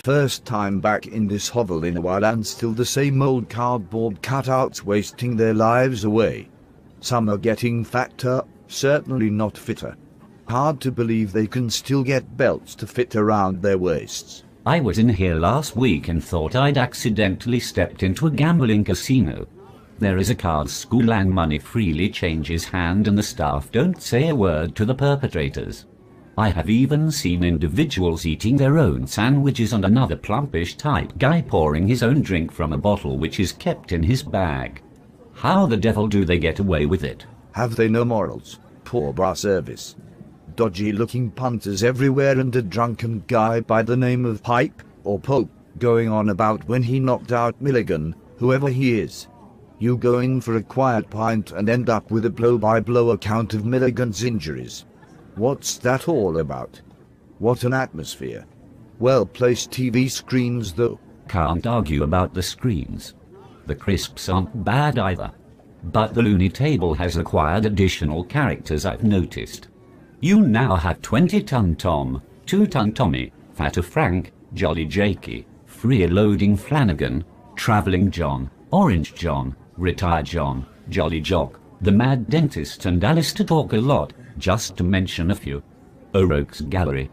First time back in this hovel in a while, and still the same old cardboard cutouts wasting their lives away. Some are getting fatter, certainly not fitter. Hard to believe they can still get belts to fit around their waists. I was in here last week and thought I'd accidentally stepped into a gambling casino. There is a card school and money freely changes hand, and the staff don't say a word to the perpetrators. I have even seen individuals eating their own sandwiches and another plumpish type guy pouring his own drink from a bottle which is kept in his bag. How the devil do they get away with it? Have they no morals? Poor bar service. Dodgy looking punters everywhere, and a drunken guy by the name of Pipe, or Pope, going on about when he knocked out Milligan, whoever he is. You go in for a quiet pint and end up with a blow-by-blow account of Milligan's injuries. What's that all about? What an atmosphere. Well-placed TV screens though. Can't argue about the screens. The crisps aren't bad either. But the Looney Table has acquired additional characters I've noticed. You now have 20-Ton Tom, 2-Ton Tommy, Fatter Frank, Jolly Jakey, Free-Loading Flanagan, Traveling John, Orange John, Retired John, Jolly Jock, the Mad Dentist, and Alistair Talk a Lot, just to mention a few. O'Rourke's Gallery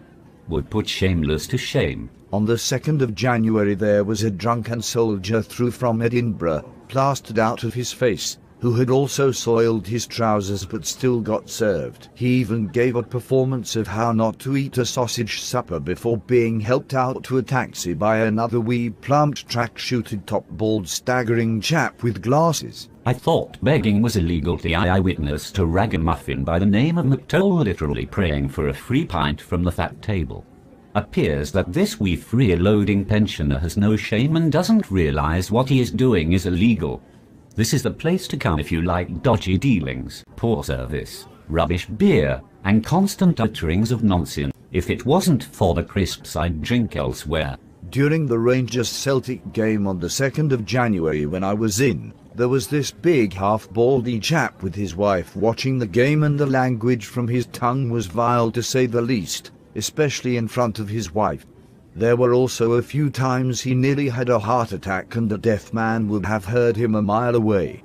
would put Shameless to shame. On the 2nd of January there was a drunken soldier through from Edinburgh, plastered out of his face, who had also soiled his trousers but still got served. He even gave a performance of how not to eat a sausage supper before being helped out to a taxi by another wee plumped track-suited top-bald staggering chap with glasses. I thought begging was illegal. I witnessed a ragamuffin by the name of McToll literally praying for a free pint from the fat table. Appears that this wee free-loading pensioner has no shame and doesn't realize what he is doing is illegal. This is the place to come if you like dodgy dealings, poor service, rubbish beer, and constant utterings of nonsense. If it wasn't for the crisps, I'd drink elsewhere. During the Rangers-Celtic game on the 2nd of January when I was in, there was this big half-baldy chap with his wife watching the game, and the language from his tongue was vile to say the least, especially in front of his wife. There were also a few times he nearly had a heart attack, and the deaf man would have heard him a mile away.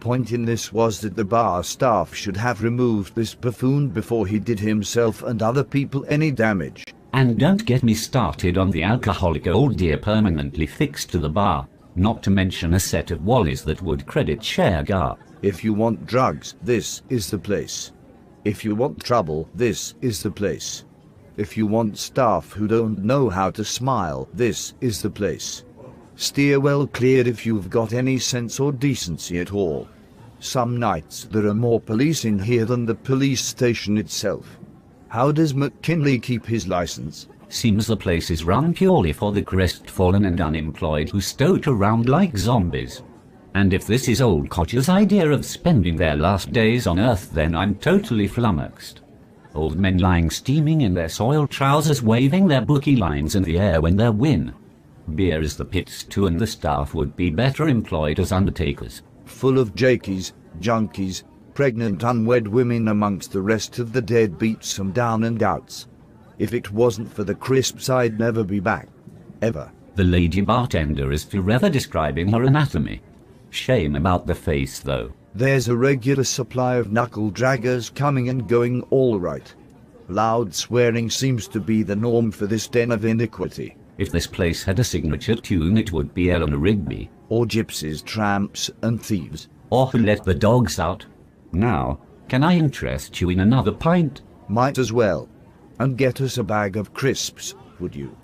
Point in this was that the bar staff should have removed this buffoon before he did himself and other people any damage. And don't get me started on the alcoholic old dear permanently fixed to the bar, not to mention a set of wallies that would credit Shergar. If you want drugs, this is the place. If you want trouble, this is the place. If you want staff who don't know how to smile, this is the place. Steer well clear if you've got any sense or decency at all. Some nights there are more police in here than the police station itself. How does McKinley keep his license? Seems the place is run purely for the crestfallen and unemployed who stoat around like zombies. And if this is old Koch's idea of spending their last days on Earth, then I'm totally flummoxed. Old men lying steaming in their soiled trousers, waving their bookie lines in the air when they win. Beer is the pits too, and the staff would be better employed as undertakers. Full of jakies, junkies, pregnant unwed women amongst the rest of the deadbeats and down and outs. If it wasn't for the crisps, I'd never be back. Ever. The lady bartender is forever describing her anatomy. Shame about the face though. There's a regular supply of knuckle draggers coming and going all right. Loud swearing seems to be the norm for this den of iniquity. If this place had a signature tune, it would be Eleanor Rigby. Or gypsies, tramps, and thieves. Or Who Let the Dogs Out. Now, can I interest you in another pint? Might as well. And get us a bag of crisps, would you?